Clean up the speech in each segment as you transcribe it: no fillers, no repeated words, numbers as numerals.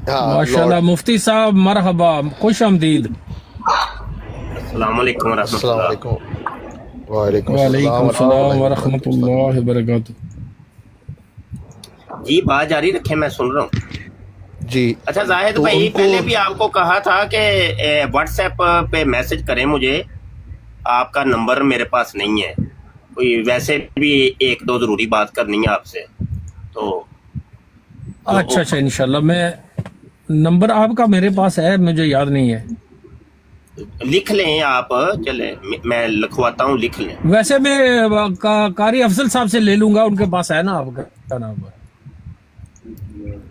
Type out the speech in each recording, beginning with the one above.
ہاں ماشاءاللہ لارڈ. مفتی صاحب مرحبا، خوش آمدید۔ السلام علیکم ورحمۃ السلام اللہ۔ علیکم. وعلیکم وعلیکم السلام ورحمۃ السلام اللہ ورحمۃ وبرکاتہ. اللہ وبرکاتہ۔ جی بات جاری رکھیں، میں سن رہا ہوں۔ جی اچھا زاہد تو بھائی، ان کو پہلے بھی آپ کو کہا تھا کہ واٹس ایپ پہ میسج کریں مجھے، آپ کا نمبر میرے پاس نہیں ہے، کوئی ویسے بھی ایک دو ضروری بات کرنی ہے آپ سے، تو اچھا اچھا، انشاءاللہ میں نمبر آپ کا میرے پاس ہے، مجھے یاد نہیں ہے۔ لکھ لیں آپ، چلیں میں لکھواتا ہوں، لکھ لیں۔ ویسے میں قاری افضل صاحب سے لے لوں گا، ان کے پاس ہے نا آپ کا نمبر؟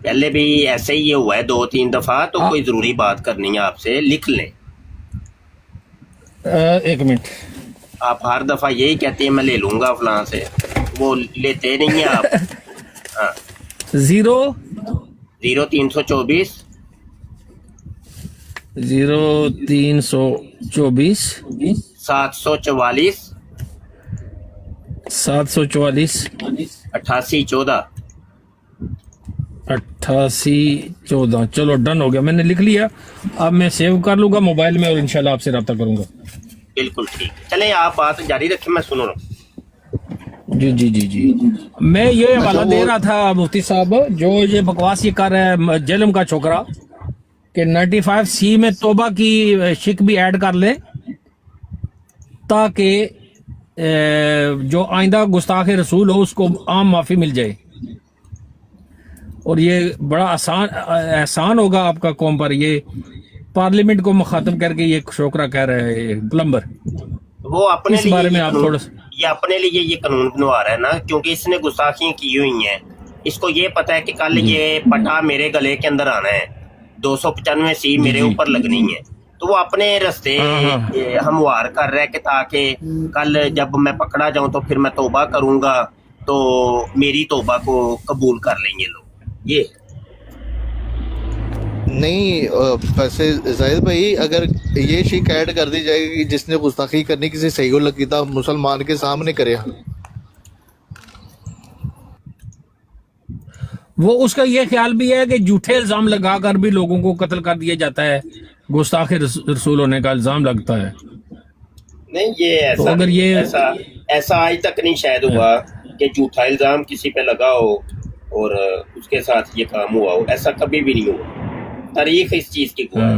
پہلے بھی ایسے ہی یہ ہوا ہے 2-3 دفعہ، تو کوئی ضروری بات کرنی ہے آپ سے، لکھ لیں۔ ایک منٹ۔ آپ ہر دفعہ یہی کہتے ہیں میں لے لوں گا فلاں سے، وہ لیتے نہیں ہیں آپ۔ ہاں، 0324 0324 744 744 8814۔ 8814۔ چلو ڈن ہو گیا، میں نے لکھ لیا۔ اب میں سیو کر لوں گا موبائل میں اور انشاءاللہ آپ سے رابطہ کروں گا۔ بالکل ٹھیک، چلیں آپ بات جاری رکھیں، میں سن رہا ہوں۔ جی جی جی جی، میں یہ اچھا حوالہ دے رہا تھا مفتی صاحب، جو یہ بکواس یہ کر رہا ہے جلم کا چھوکرا، کہ 95C میں توبہ کی شک بھی ایڈ کر لیں تاکہ جو آئندہ گستاخ رسول ہو اس کو عام معافی مل جائے، اور یہ بڑا احسان ہوگا آپ کا قوم پر۔ یہ پارلیمنٹ کو مخاطب کر کے یہ چھوکرا کہہ رہے ہیں پلمبر، وہ اپنے اس لیے بارے میں یہ آپ قانون، تھوڑا سا یہ اپنے لیے یہ قانون بنوا رہا ہے نا، کیونکہ اس نے گستاخیاں کی ہوئی ہیں، اس کو یہ پتا ہے کہ کل جی یہ پٹا میرے گلے کے اندر آنا ہے، 295C جی میرے جی اوپر لگنی ہے، تو وہ اپنے رستے ہاں ہاں ہموار کر رہا ہے کہ تاکہ کل جب میں پکڑا جاؤں تو پھر میں توبہ کروں گا تو میری توبہ کو قبول کر لیں گے لوگ۔ یہ نہیں ویسے زاہد بھائی، اگر یہ شک ایڈ کر دی جائے گی کہ جس نے گستاخی کرنی کسی صحیح العقیدہ مسلمان کے سامنے کرے، وہ اس کا یہ خیال بھی ہے کہ جھوٹے الزام لگا کر بھی لوگوں کو قتل کر دیا جاتا ہے، گستاخ رسول ہونے کا الزام لگتا ہے۔ نہیں، یہ تو ایسا اگر نہیں، یہ ایسا آج تک نہیں شاید ہوا کہ جھوٹا الزام کسی پہ لگا ہو اور اس کے ساتھ یہ کام ہوا ہو، ایسا کبھی بھی نہیں ہوا، تاریخ اس چیز کی گواہ ہے۔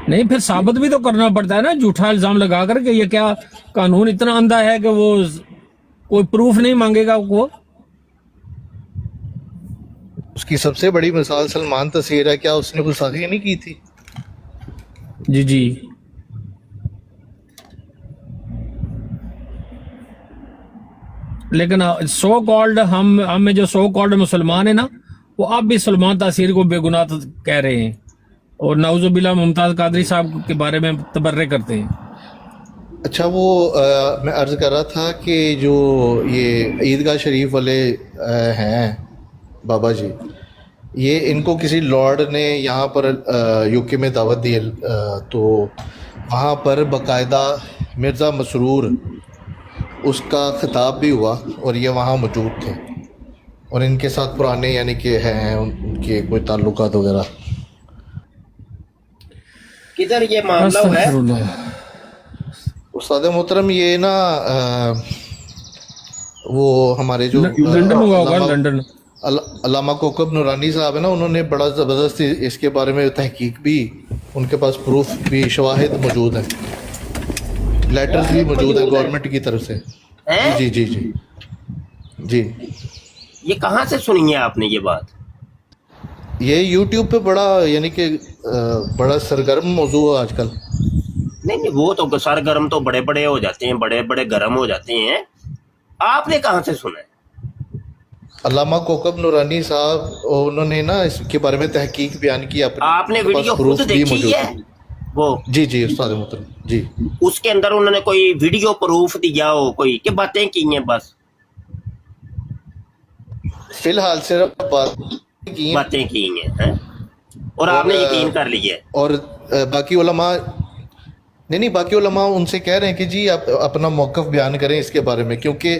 نہیں، پھر ثابت بھی تو کرنا پڑتا ہے نا، جھوٹا الزام لگا کر کہ یہ کیا قانون اتنا اندھا ہے کہ وہ کوئی پروف نہیں مانگے گا وہ۔ اس کی سب سے بڑی مثال سلمان تصویر ہے، کیا اس نے گستاخی نہیں کی تھی؟ جی جی، لیکن سو کالڈ ہم میں جو سو کالڈ مسلمان ہیں نا، وہ اب بھی سلمان تاثیر کو بے گناہ کہہ رہے ہیں، اور نعوذ باللہ ممتاز قادری صاحب کے بارے میں تبرے کرتے ہیں۔ اچھا، وہ میں عرض کر رہا تھا کہ جو یہ عیدگاہ شریف والے ہیں بابا جی، یہ ان کو کسی لارڈ نے یہاں پر یو کے میں دعوت دی، تو وہاں پر باقاعدہ مرزا مسرور اس کا خطاب بھی ہوا اور یہ وہاں موجود تھے، اور ان کے ساتھ پرانے یعنی کہ ہیں ان کے کوئی تعلقات وغیرہ۔ کدھر یہ معاملہ ہوا ہے؟ استغفر اللہ۔ استاد محترم، یہ نا وہ ہمارے جو لندن ہوا ہوگا، لندن۔ علامہ کوکب نورانی صاحب ہے نا، انہوں نے بڑا زبردست اس کے بارے میں تحقیق بھی، ان کے پاس پروف بھی، شواہد موجود ہیں، لیٹرز بھی موجود ہیں گورنمنٹ کی طرف سے۔ ہیں؟ جی جی جی جی، یہ کہاں سے سنی ہے آپ نے یہ بات؟ یہ یوٹیوب پہ بڑا یعنی کہ بڑا سرگرم موضوع ہے آج کل۔ نہیں، وہ تو سرگرم تو بڑے بڑے ہو جاتے ہیں، بڑے بڑے گرم ہو جاتے ہیں، آپ نے کہاں سے سنا ہے؟ علامہ کوکب نورانی صاحب، انہوں نے نا اس کے بارے میں تحقیق بیان کی، آپ نے کے پاس ویڈیو پروف خود بھی دیکھی موجود ہے ہیں۔ وہ؟ جی جی استاد محترم جی، اس کے اندر انہوں نے کوئی ویڈیو پروف دیا ہو کوئی، کہ باتیں کی ہیں بس؟ فی الحال صرف کی ہیں، باتیں کی ہیں، اور آپ نے یقین کر لیا ہے؟ اور باقی علماء نہیں، باقی علماء ان سے کہہ رہے ہیں کہ جی آپ اپنا موقف بیان کریں اس کے بارے میں، کیونکہ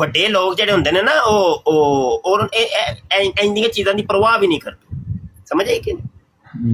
ਵੱਡੇ ਲੋਕ ਜਿਹੜੇ ਹੁੰਦੇ ਨੇ ਨਾ ਉਹ ਇੰਨੀਆਂ ਚੀਜ਼ਾਂ ਦੀ ਪਰਵਾਹ ਵੀ ਨਹੀਂ ਕਰਦੇ, ਸਮਝ ਆਈ ਕਿ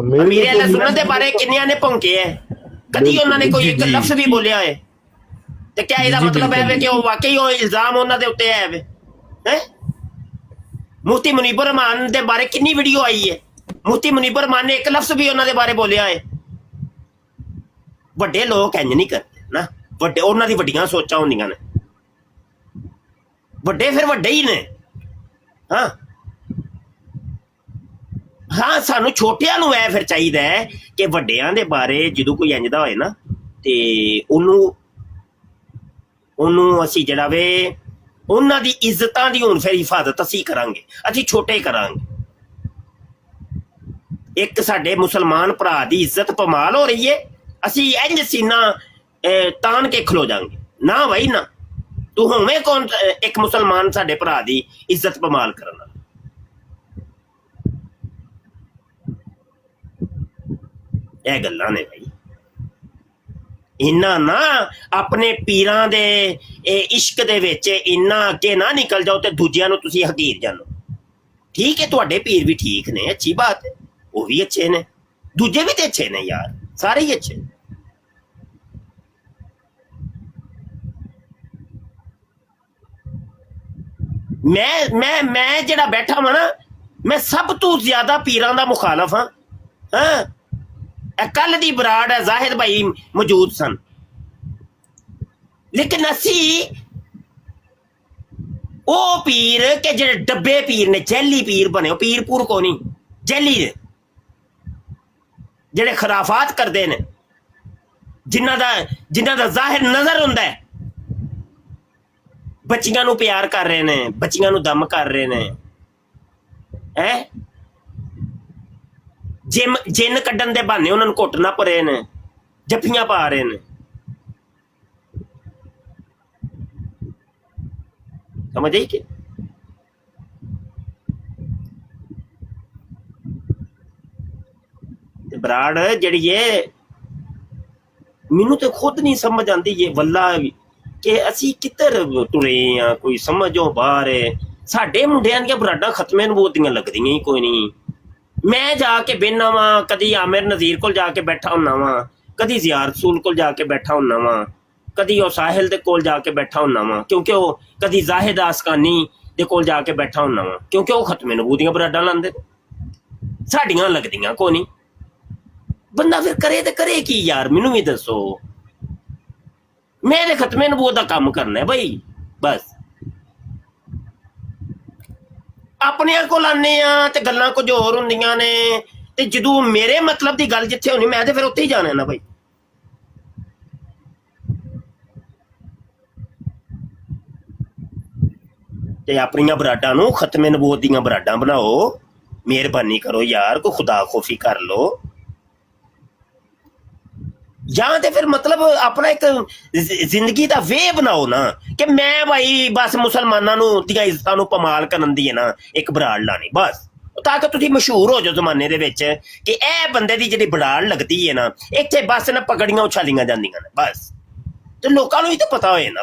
ਅਮੀਰ ਅਹਿਲ ਸੁਨਨਤ ਦੇ ਬਾਰੇ ਕਿੰਨਿਆਂ ਨੇ ਭੌਂਕੇ ਹੈ, ਕਦੀ ਉਹਨਾਂ ਨੇ ਕੋਈ ਇੱਕ ਲਫ਼ਜ਼ ਵੀ ਬੋਲਿਆ ਹੈ? ਤੇ ਕਿਆ ਇਹਦਾ ਮਤਲਬ ਹੈ ਕਿ ਉਹ ਵਾਕਈ ਉਹ ਇਲਜ਼ਾਮ ਉਹਨਾਂ ਦੇ ਉੱਤੇ ਹੈ? ਮੁਫਤੀ ਮੁਨੀਬੁਰ ਰਹਿਮਾਨ ਦੇ ਬਾਰੇ ਕਿੰਨੀ ਵੀਡੀਓ ਆਈ ਹੈ, ਮੁਫਤੀ ਮੁਨੀਬੁਰ ਰਹਿਮਾਨ ਨੇ ਇੱਕ ਲਫ਼ਜ਼ ਵੀ ਉਹਨਾਂ ਦੇ ਬਾਰੇ ਬੋਲਿਆ ਹੈ? ਵੱਡੇ ਲੋਕ ਇੰਜ ਨਹੀਂ ਕਰਦੇ ਨਾ, ਵੱਡੇ ਉਹਨਾਂ ਦੀ ਵੱਡੀਆਂ ਸੋਚਾਂ ਹੁੰਦੀਆਂ ਨੇ, ਵੱਡੇ ਫਿਰ ਵੱਡੇ ਹੀ ਨੇ। ਹਾਂ ਹਾਂ, ਸਾਨੂੰ ਛੋਟਿਆਂ ਨੂੰ ਇਹ ਫਿਰ ਚਾਹੀਦਾ ਹੈ ਕਿ ਵੱਡਿਆਂ ਦੇ ਬਾਰੇ ਜਦੋਂ ਕੋਈ ਇੰਝ ਦਾ ਹੋਏ ਨਾ ਤੇ ਉਹਨੂੰ ਅਸੀਂ ਜਿਹੜਾ ਵੇ ਉਹਨਾਂ ਦੀ ਇੱਜ਼ਤਾਂ ਦੀ ਹੁਣ ਫਿਰ ਹਿਫਾਜ਼ਤ ਅਸੀਂ ਕਰਾਂਗੇ, ਅਸੀਂ ਛੋਟੇ ਕਰਾਂਗੇ। ਇੱਕ ਸਾਡੇ ਮੁਸਲਮਾਨ ਭਰਾ ਦੀ ਇੱਜ਼ਤ ਪਮਾਲ ਹੋ ਰਹੀ ਹੈ, ਅਸੀਂ ਇੰਝ ਸੀਨਾ ਤਾਣ ਕੇ ਖਲੋ ਜਾਵਾਂਗੇ ਨਾ ਭਾਈ ਨਾ। ਤੂੰ ਹੋਵੇਂ ਕੌਣ ਇੱਕ ਮੁਸਲਮਾਨ ਸਾਡੇ ਭਰਾ ਦੀ ਇੱਜ਼ਤ ਪਮਾਲ ਕਰਨ ਵਾਲਾ? ਇਹ ਗੱਲਾਂ ਨੇ ਭਾਈ। ਇੰਨਾ ਨਾ ਆਪਣੇ ਪੀਰਾਂ ਦੇ ਇਸ਼ਕ ਦੇ ਵਿੱਚ ਇੰਨਾ ਅੱਗੇ ਨਾ ਨਿਕਲ ਜਾਓ ਤੇ ਦੂਜਿਆਂ ਨੂੰ ਤੁਸੀਂ ਹਕੀਰ ਜਾਣੋ। ਠੀਕ ਹੈ, ਤੁਹਾਡੇ ਪੀਰ ਵੀ ਠੀਕ ਨੇ, ਅੱਛੀ ਬਾਤ ਹੈ, ਉਹ ਵੀ ਅੱਛੇ ਨੇ, ਦੂਜੇ ਵੀ ਤੇ ਅੱਛੇ ਨੇ ਯਾਰ, ਸਾਰੇ ਹੀ ਅੱਛੇ। ਮੈਂ ਜਿਹੜਾ ਬੈਠਾ ਵਾਂ ਨਾ, ਮੈਂ ਸਭ ਤੋਂ ਜ਼ਿਆਦਾ ਪੀਰਾਂ ਦਾ ਮੁਖਾਲਫ ਹਾਂ। ਹਾਂ, ਕੱਲ ਦੀ ਬਰਾੜ ਹੈ, ਜ਼ਾਹਿਦ ਭਾਈ ਮੌਜੂਦ ਸਨ, ਲੇਕਿਨ ਅਸੀਂ ਉਹ ਪੀਰ ਕਿ ਜਿਹੜੇ ਡੱਬੇ ਪੀਰ ਨੇ, ਜੈਲੀ ਪੀਰ ਬਣੇ, ਉਹ ਪੀਰ ਪੂਰ ਕੋ ਨਹੀਂ, ਜੈਲੀ ਨੇ, ਜਿਹੜੇ ਖਰਾਫਾਤ ਕਰਦੇ ਨੇ, ਜਿਨ੍ਹਾਂ ਦਾ ਜ਼ਾਹਿਰ ਨਜ਼ਰ ਹੁੰਦਾ ਹੈ, ਬੱਚੀਆਂ ਨੂੰ ਪਿਆਰ ਕਰ ਰਹੇ ਨੇ, ਬੱਚੀਆਂ ਨੂੰ ਦਮ ਕਰ ਰਹੇ ਨੇ, ਹੈ ਜਿੰਨ ਕੱਢਣ ਦੇ ਬਹਾਨੇ ਉਹਨਾਂ ਨੂੰ ਘੁੱਟ ਨਾ ਪਰੇ ਨੇ, ਜੱਫੀਆਂ ਪਾ ਰਹੇ ਨੇ। ਸਮਝ ਆਈ ਕਿ ਬਰਾੜ ਜਿਹੜੀ ਏ, ਮੈਨੂੰ ਤੇ ਖੁਦ ਨਹੀਂ ਸਮਝ ਆਉਂਦੀ ਇਹ ਵੱਲਾ ਕਿ ਅਸੀਂ ਕਿੱਧਰ ਤੁਰੇ ਆ, ਕੋਈ ਸਮਝੋ ਬਾਹਰ ਹੈ। ਸਾਡੇ ਮੁੰਡਿਆਂ ਦੀਆਂ ਬਰਾਡਾਂ ਖਤਮੇ ਨਬੂਵਤ ਦੀਆਂ ਲੱਗਦੀਆਂ ਹੀ ਕੋਈ ਨਹੀਂ। ਮੈਂ ਜਾ ਕੇ ਬਹਿਨਾ ਵਾਂ, ਕਦੀ ਆਮਿਰ ਨਜ਼ੀਰ ਕੋਲ ਜਾ ਕੇ ਬੈਠਾ ਹੁੰਨਾ ਵਾਂ, ਕਦੀ ਜ਼ਿਆਰ ਰਸੂਲ ਕੋਲ ਜਾ ਕੇ ਬੈਠਾ ਹੁੰਨਾ ਵਾਂ, ਕਦੀ ਉਹ ਸਾਹਿਲ ਦੇ ਕੋਲ ਜਾ ਕੇ ਬੈਠਾ ਹੁੰਨਾ ਵਾਂ, ਕਿਉਂਕਿ ਉਹ ਕਦੀ ਜ਼ਾਹਿਦ ਆਸਕਾਨੀ ਦੇ ਕੋਲ ਜਾ ਕੇ ਬੈਠਾ ਹੁੰਨਾ ਵਾਂ, ਕਿਉਂਕਿ ਉਹ ਖਤਮੇ ਨਬੂਵਤ ਦੀਆਂ ਬਰਾਡਾਂ ਲਾਉਂਦੇ। ਸਾਡੀਆਂ ਲੱਗਦੀਆਂ ਕੋਈ ਨਹੀਂ। ਬੰਦਾ ਫਿਰ ਕਰੇ ਤੇ ਕਰੇ ਕੀ ਯਾਰ, ਮੈਨੂੰ ਵੀ ਦੱਸੋ। ਮੈਂ ਤੇ ਖਤਮੇ ਨਬੂਵਤ ਦਾ ਕੰਮ ਕਰਨਾ ਬਈ, ਬਸ। ਆਪਣਿਆਂ ਕੋਲ ਆਨੇ ਆ ਤੇ ਗੱਲਾਂ ਕੁਝ ਹੋਰ ਹੁੰਦੀਆਂ ਨੇ, ਤੇ ਜਦੋਂ ਮੇਰੇ ਮਤਲਬ ਦੀ ਗੱਲ ਜਿੱਥੇ ਹੋਣੀ, ਮੈਂ ਤੇ ਫਿਰ ਉੱਥੇ ਹੀ ਜਾਣਾ ਨਾ ਬਈ। ਤੇ ਆਪਣੀਆਂ ਬਰਾਡਾਂ ਨੂੰ ਖਤਮੇ ਨਬੂਵਤ ਦੀਆਂ ਬਰਾਡਾਂ ਬਣਾਓ, ਮਿਹਰਬਾਨੀ ਕਰੋ ਯਾਰ, ਕੋਈ ਖੁਦਾ ਖੋਫੀ ਕਰ ਲੋ। ਜਾਂ ਤੇ ਫਿਰ ਮਤਲਬ ਆਪਣਾ ਇੱਕ ਜ਼ਿੰਦਗੀ ਦਾ ਵੇ ਬਣਾਓ ਨਾ, ਕਿ ਮੈਂ ਭਾਈ ਬਸ ਮੁਸਲਮਾਨਾਂ ਨੂੰ ਦੀਆਂ ਇੱਜ਼ਤਾਂ ਨੂੰ ਪਮਾਲ ਕਰਨ ਦੀ ਹੈ ਨਾ ਇੱਕ ਬਰਾੜ ਲਾਣੀ, ਬਸ, ਤਾਂ ਕਿ ਤੁਸੀਂ ਮਸ਼ਹੂਰ ਹੋ ਜਾਓ ਜ਼ਮਾਨੇ ਦੇ ਵਿੱਚ ਕਿ ਇਹ ਬੰਦੇ ਦੀ ਜਿਹੜੀ ਬਰਾੜ ਲੱਗਦੀ ਹੈ ਨਾ, ਇੱਥੇ ਬਸ ਨਾ ਪਗੜੀਆਂ ਉਛਾਲੀਆਂ ਜਾਂਦੀਆਂ ਨੇ ਬਸ, ਤੇ ਲੋਕਾਂ ਨੂੰ ਵੀ ਤਾਂ ਪਤਾ ਹੋਏ ਨਾ।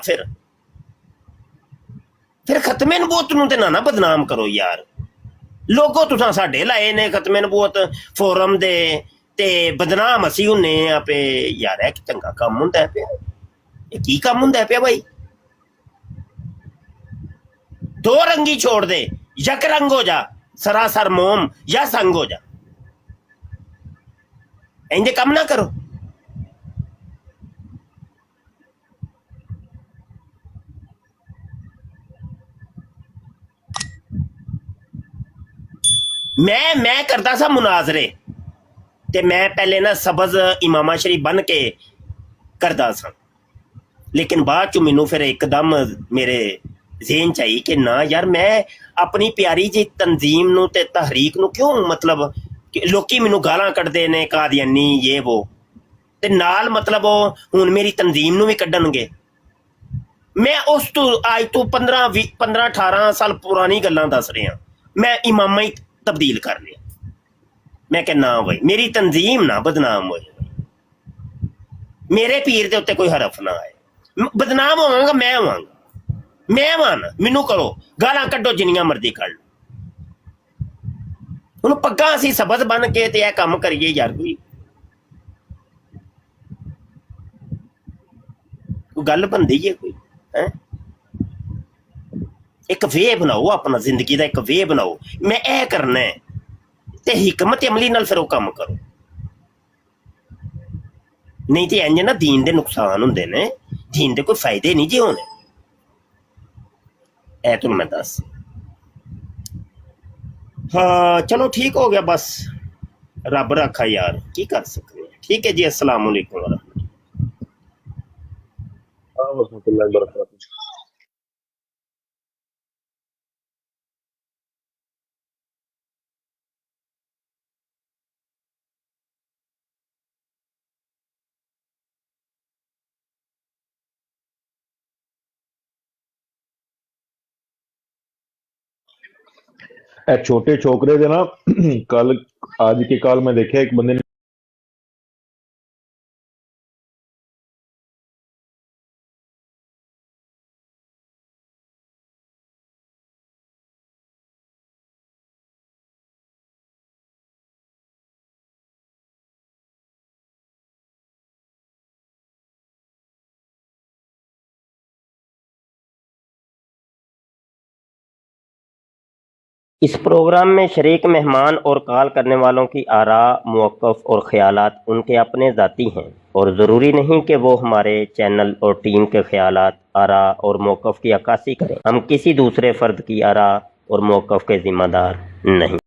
ਫਿਰ ਖਤਮੇ ਨਬੂਵਤ ਨੂੰ ਤੇ ਨਾ ਬਦਨਾਮ ਕਰੋ ਯਾਰ। ਲੋਗੋ ਤੁਸੀਂ ਸਾਡੇ ਲਾਏ ਨੇ ਖਤਮੇ ਨਬੂਵਤ ਫੋਰਮ ਦੇ, ਤੇ ਬਦਨਾਮ ਅਸੀਂ ਹੁੰਨੇ ਆ ਪੇ ਯਾਰ। ਇਹ ਚੰਗਾ ਕੰਮ ਹੁੰਦਾ ਪਿਆ? ਇਹ ਕੀ ਕੰਮ ਹੁੰਦਾ ਪਿਆ ਭਾਈ? ਦੋ ਰੰਗੀ ਛੋੜ ਦੇ, ਯਕ ਰੰਗ ਹੋ ਜਾ, ਸਰਾਸਰ ਮੋਮ ਜਾਂ ਸੰਗ ਹੋ ਜਾ। ਇੰਜ ਕੰਮ ਨਾ ਕਰੋ। ਮੈਂ ਕਰਦਾ ਸਾਂ ਮੁਨਾਜ਼ਰੇ, ਤੇ ਮੈਂ ਪਹਿਲੇ ਨਾ ਸਬਜ਼ ਇਮਾਮਾ ਸ਼ਰੀਫ ਬਣ ਕੇ ਕਰਦਾ ਸਾਂ, ਲੇਕਿਨ ਬਾਅਦ ਚ ਮੈਨੂੰ ਫਿਰ ਇੱਕਦਮ ਮੇਰੇ ਜ਼ੇਨ ਚ ਆਈ ਕਿ ਨਾ ਯਾਰ, ਮੈਂ ਆਪਣੀ ਪਿਆਰੀ ਜੀ ਤਨਜ਼ੀਮ ਨੂੰ ਤੇ ਤਹਰੀਕ ਨੂੰ ਕਿਉਂ, ਮਤਲਬ ਲੋਕੀ ਮੈਨੂੰ ਗਾਲਾਂ ਕੱਢਦੇ ਨੇ ਕਾਦੀਆਨੀ ਇਹ ਵੋ, ਤੇ ਨਾਲ ਮਤਲਬ ਉਹ ਹੁਣ ਮੇਰੀ ਤਨਜ਼ੀਮ ਨੂੰ ਵੀ ਕੱਢਣਗੇ। ਮੈਂ ਉਸ ਤੋਂ ਅੱਜ ਤੋਂ 15-18 ਸਾਲ ਪੁਰਾਣੀ ਗੱਲਾਂ ਦੱਸ ਰਿਹਾ, ਮੈਂ ਇਮਾਮਾ ਹੀ ਤਬਦੀਲ ਕਰ ਲਿਆ। ਮੈਂ ਕਿਹਾ ਨਾ ਬਈ, ਮੇਰੀ ਤਨਜ਼ੀਮ ਨਾ ਬਦਨਾਮ ਹੋ ਜਾਏ, ਮੇਰੇ ਪੀਰ ਦੇ ਉੱਤੇ ਕੋਈ ਹਰਫ ਨਾ ਆਏ। ਬਦਨਾਮ ਹੋਵਾਂਗਾ ਮੈਂ ਹੋਵਾਂਗਾ, ਮੈਂ ਮਾਨ, ਮੈਨੂੰ ਕਰੋ ਗਾਲਾਂ ਕੱਢੋ ਜਿੰਨੀਆਂ ਮਰਜ਼ੀ ਕੱਢ ਲਓ। ਹੁਣ ਪੱਗਾਂ ਅਸੀਂ ਸਬਜ਼ ਬਣ ਕੇ ਤੇ ਇਹ ਕੰਮ ਕਰੀਏ ਯਾਰ, ਕੋਈ ਗੱਲ ਬਣਦੀ ਹੈ ਕੋਈ? ਹੈ ਇੱਕ ਵੇ ਬਣਾਓ, ਆਪਣਾ ਜ਼ਿੰਦਗੀ ਦਾ ਇੱਕ ਵੇ ਬਣਾਓ, ਮੈਂ ਇਹ ਕਰਨਾ ਹੈ, ਤੇ ਹਿਕਮਤ ਅਮਲੀ ਨਾਲ ਫਿਰ ਉਹ ਕੰਮ ਕਰੋ। ਨਹੀਂ ਤੇ ਇੰਝ ਨਾ ਦੀਨ ਦੇ ਨੁਕਸਾਨ ਹੁੰਦੇ ਨੇ। دین دے کوئی فائدے نہیں جی ہونے اے تو میں دس ہاں چلو ٹھیک ہو گیا بس رب رکھا یار کی کر سکتے ہیں ٹھیک ہے جی السلام علیکم ورحمۃ ورحمۃ اللہ وبرکاتہ. چھوٹے چھوکرے تھے نا کل آج کے کال میں دیکھا ایک بندے نے اس پروگرام میں شریک مہمان اور کال کرنے والوں کی آراء موقف اور خیالات ان کے اپنے ذاتی ہیں اور ضروری نہیں کہ وہ ہمارے چینل اور ٹیم کے خیالات آراء اور موقف کی عکاسی کریں ہم کسی دوسرے فرد کی آراء اور موقف کے ذمہ دار نہیں